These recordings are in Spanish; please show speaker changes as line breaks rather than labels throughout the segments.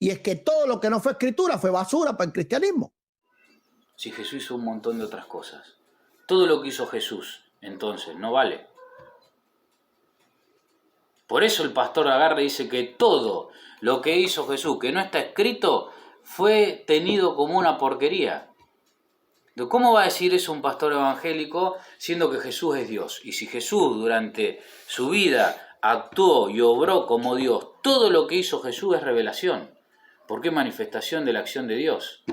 Y es que todo lo que no fue escritura fue basura para el cristianismo.
Si Jesús hizo un montón de otras cosas. Todo lo que hizo Jesús, entonces, no vale. Por eso el pastor agarra y dice que todo lo que hizo Jesús, que no está escrito, fue tenido como una porquería. ¿Cómo va a decir eso un pastor evangélico siendo que Jesús es Dios? Y si Jesús durante su vida actuó y obró como Dios, todo lo que hizo Jesús es revelación. ¿Por qué manifestación de la acción de Dios?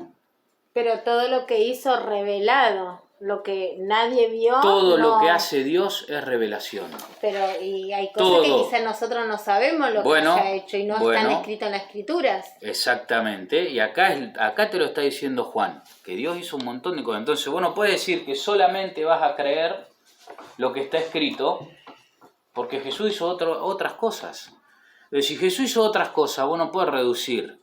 Pero todo lo que hizo revelado, lo que nadie vio.
Todo
no...
lo que hace Dios es revelación.
Pero y hay cosas
todo.
Que quizás nosotros no sabemos lo que haya hecho y no están escritas en las escrituras.
Exactamente, y acá te lo está diciendo Juan, que Dios hizo un montón de cosas. Entonces vos no puedes decir que solamente vas a creer lo que está escrito, porque Jesús hizo otras cosas. Pero si Jesús hizo otras cosas, vos no puedes reducir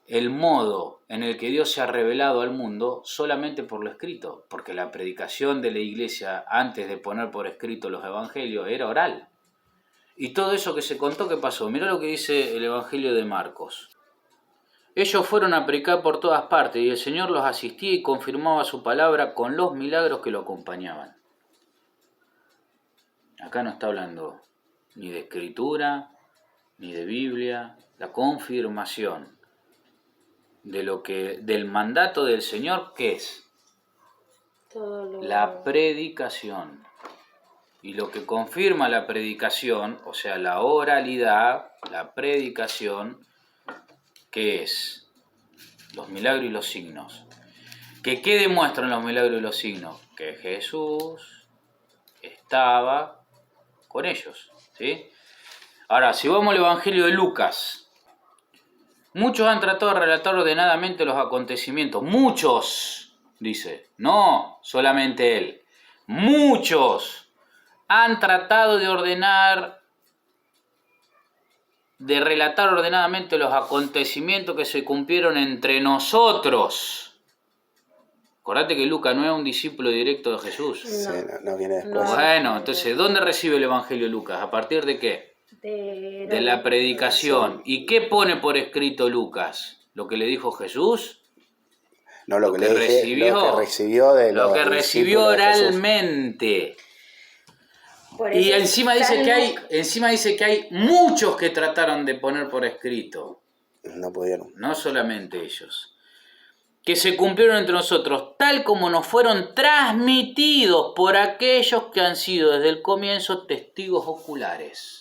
el modo en el que Dios se ha revelado al mundo solamente por lo escrito, porque la predicación de la iglesia antes de poner por escrito los evangelios era oral. Y todo eso que se contó, ¿qué pasó? Mirá lo que dice el evangelio de Marcos. Ellos fueron a predicar por todas partes y el Señor los asistía y confirmaba su palabra con los milagros que lo acompañaban. Acá no está hablando ni de escritura, ni de Biblia, la confirmación del mandato del Señor, ¿qué es? La predicación. Y lo que confirma la predicación, o sea, la oralidad, la predicación, ¿qué es? Los milagros y los signos. ¿Qué demuestran los milagros y los signos? Que Jesús estaba con ellos, ¿sí? Ahora, si vamos al Evangelio de Lucas, muchos han tratado de relatar ordenadamente los acontecimientos. Muchos, dice, no solamente él. Muchos han tratado de relatar ordenadamente los acontecimientos que se cumplieron entre nosotros. Acordate que Lucas no es un discípulo directo de Jesús.
Sí, no viene después.
Bueno, entonces, ¿dónde recibe el Evangelio de Lucas? ¿A partir de qué? De la predicación. ¿Y qué pone por escrito Lucas? ¿Lo que le dijo Jesús?
No, lo que recibió
oralmente. Y encima dice que hay muchos que trataron de poner por escrito.
No pudieron.
No solamente ellos. Que se cumplieron entre nosotros, tal como nos fueron transmitidos por aquellos que han sido desde el comienzo testigos oculares.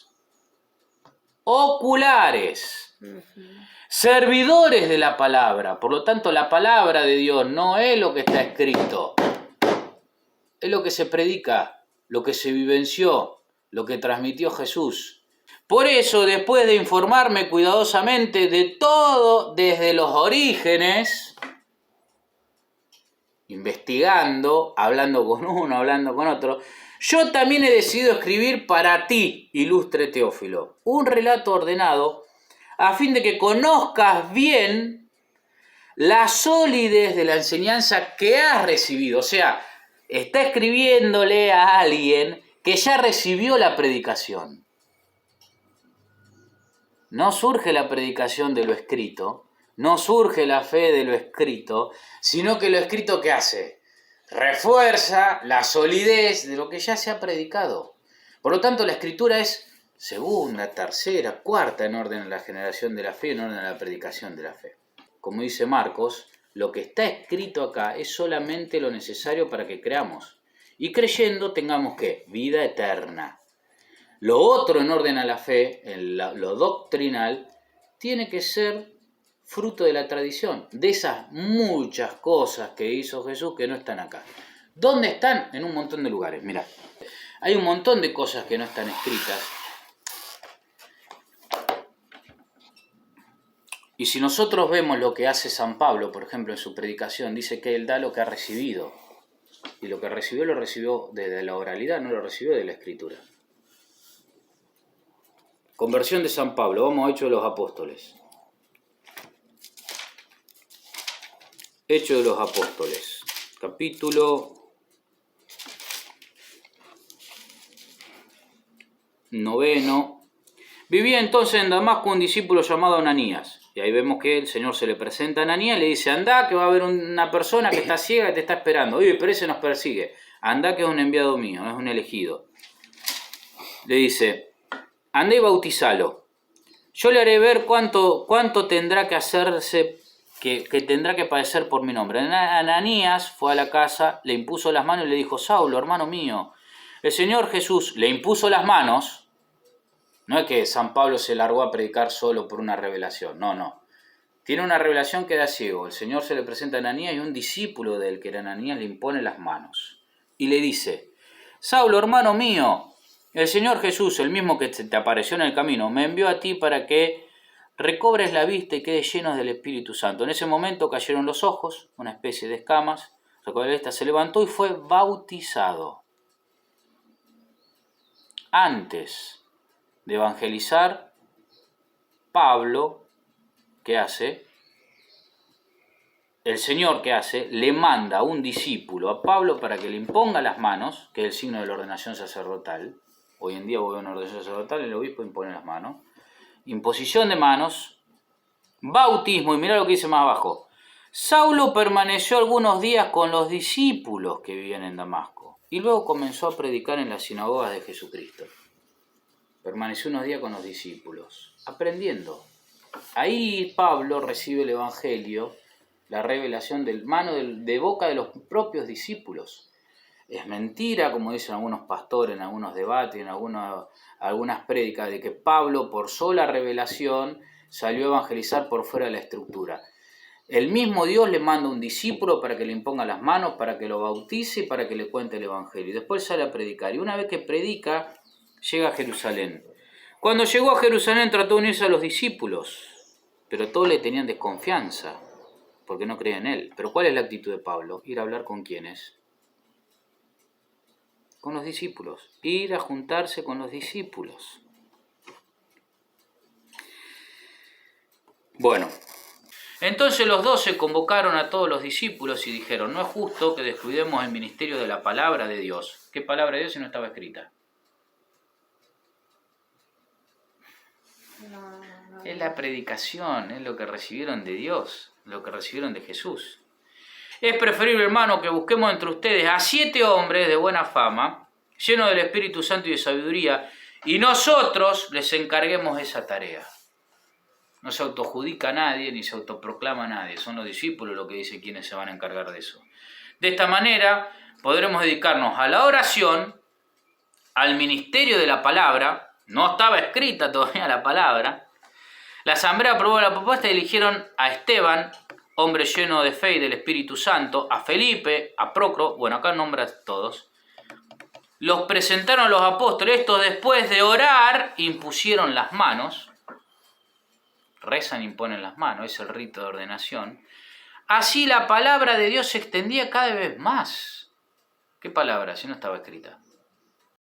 Oculares. Servidores de la palabra. Por lo tanto, la palabra de Dios no es lo que está escrito. Es lo que se predica, lo que se vivenció, lo que transmitió Jesús. Por eso, después de informarme cuidadosamente de todo desde los orígenes, investigando, hablando con uno, hablando con otro, yo también he decidido escribir para ti, ilustre Teófilo, un relato ordenado a fin de que conozcas bien la solidez de la enseñanza que has recibido. O sea, está escribiéndole a alguien que ya recibió la predicación. No surge la predicación de lo escrito, no surge la fe de lo escrito, sino que lo escrito ¿qué hace? Refuerza la solidez de lo que ya se ha predicado. Por lo tanto, la escritura es segunda, tercera, cuarta en orden a la generación de la fe, en orden a la predicación de la fe. Como dice Marcos, lo que está escrito acá es solamente lo necesario para que creamos. Y creyendo tengamos ¿qué? Vida eterna. Lo otro en orden a la fe, lo doctrinal, tiene que ser fruto de la tradición, de esas muchas cosas que hizo Jesús que no están acá. ¿Dónde están? En un montón de lugares. Mirá, hay un montón de cosas que no están escritas. Y si nosotros vemos lo que hace San Pablo, por ejemplo, en su predicación, dice que él da lo que ha recibido. Y lo que recibió lo recibió desde la oralidad, no lo recibió de la escritura. Conversión de San Pablo, vamos a Hechos de los Apóstoles. Hechos de los Apóstoles, capítulo 9. Vivía entonces en Damasco un discípulo llamado Ananías. Y ahí vemos que el Señor se le presenta a Ananías y le dice, anda que va a haber una persona que está ciega que te está esperando. Oye, pero ese nos persigue. Anda que es un enviado mío, es un elegido. Le dice, anda y bautizalo. Yo le haré ver cuánto tendrá que hacerse, que tendrá que padecer por mi nombre. Ananías fue a la casa, le impuso las manos y le dijo, Saulo, hermano mío, el Señor Jesús le impuso las manos. No es que San Pablo se largó a predicar solo por una revelación, no. Tiene una revelación que era ciego. El Señor se le presenta a Ananías y un discípulo del que era Ananías le impone las manos. Y le dice, Saulo, hermano mío, el Señor Jesús, el mismo que te apareció en el camino, me envió a ti para que recobres la vista y quedes llenos del Espíritu Santo. En ese momento cayeron los ojos, una especie de escamas, recobró la vista, se levantó y fue bautizado. Antes de evangelizar, Pablo, ¿qué hace? El Señor, ¿qué hace? Le manda a un discípulo, a Pablo, para que le imponga las manos, que es el signo de la ordenación sacerdotal. Hoy en día vos ves una ordenación sacerdotal, el obispo impone las manos. Imposición de manos, bautismo, y mirá lo que dice más abajo. Saulo permaneció algunos días con los discípulos que vivían en Damasco, y luego comenzó a predicar en las sinagogas de Jesucristo. Permaneció unos días con los discípulos, aprendiendo. Ahí Pablo recibe el Evangelio, la revelación de boca de los propios discípulos. Es mentira, como dicen algunos pastores en algunos debates, en algunas prédicas, de que Pablo por sola revelación salió a evangelizar por fuera de la estructura. El mismo Dios le manda un discípulo para que le imponga las manos, para que lo bautice y para que le cuente el Evangelio. Y después sale a predicar. Y una vez que predica, llega a Jerusalén. Cuando llegó a Jerusalén trató de unirse a los discípulos, pero todos le tenían desconfianza, porque no creían en él. Pero ¿cuál es la actitud de Pablo? Ir a hablar con ¿quiénes? Con los discípulos. Ir a juntarse con los discípulos. Bueno, entonces los 12 convocaron a todos los discípulos y dijeron, no es justo que descuidemos el ministerio de la palabra de Dios. ¿Qué palabra de Dios si no estaba escrita?
No.
Es la predicación, es lo que recibieron de Dios, lo que recibieron de Jesús. Es preferible, hermano, que busquemos entre ustedes a 7 hombres de buena fama, llenos del Espíritu Santo y de sabiduría, y nosotros les encarguemos esa tarea. No se autojudica a nadie, ni se autoproclama a nadie. Son los discípulos los que dicen quiénes se van a encargar de eso. De esta manera podremos dedicarnos a la oración, al ministerio de la palabra. No estaba escrita todavía la palabra. La asamblea aprobó la propuesta y eligieron a Esteban, hombre lleno de fe y del Espíritu Santo, a Felipe, a Procro, bueno, acá nombra a todos. Los presentaron a los apóstoles. Estos, después de orar, impusieron las manos. Rezan, imponen las manos, es el rito de ordenación. Así la palabra de Dios se extendía cada vez más. ¿Qué palabra? Si no estaba escrita.